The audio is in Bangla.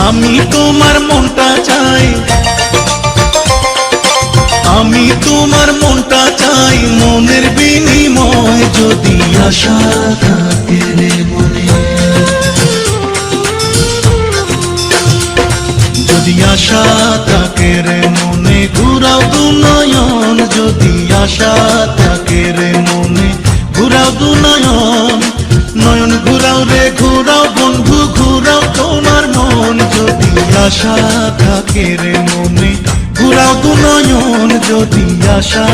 আমি তোমার মনটা চাই, আমি তোমার মনটা চাই, মনের বিনিময় যদি আশা থাকে রে মনে, যদি আশা থাকে রে মনে, ঘুরাও দু নয়ন, যদি আশা থাকে রে মনে, ঘুরাও দু নয়ন, নয়ন ঘুরাও রে ঘুরাও বন্ধু, ঘুরাও তোমার মন, যদি আশা থাকে রে মনে, ঘুরাও দু নয়ন, যদি আশা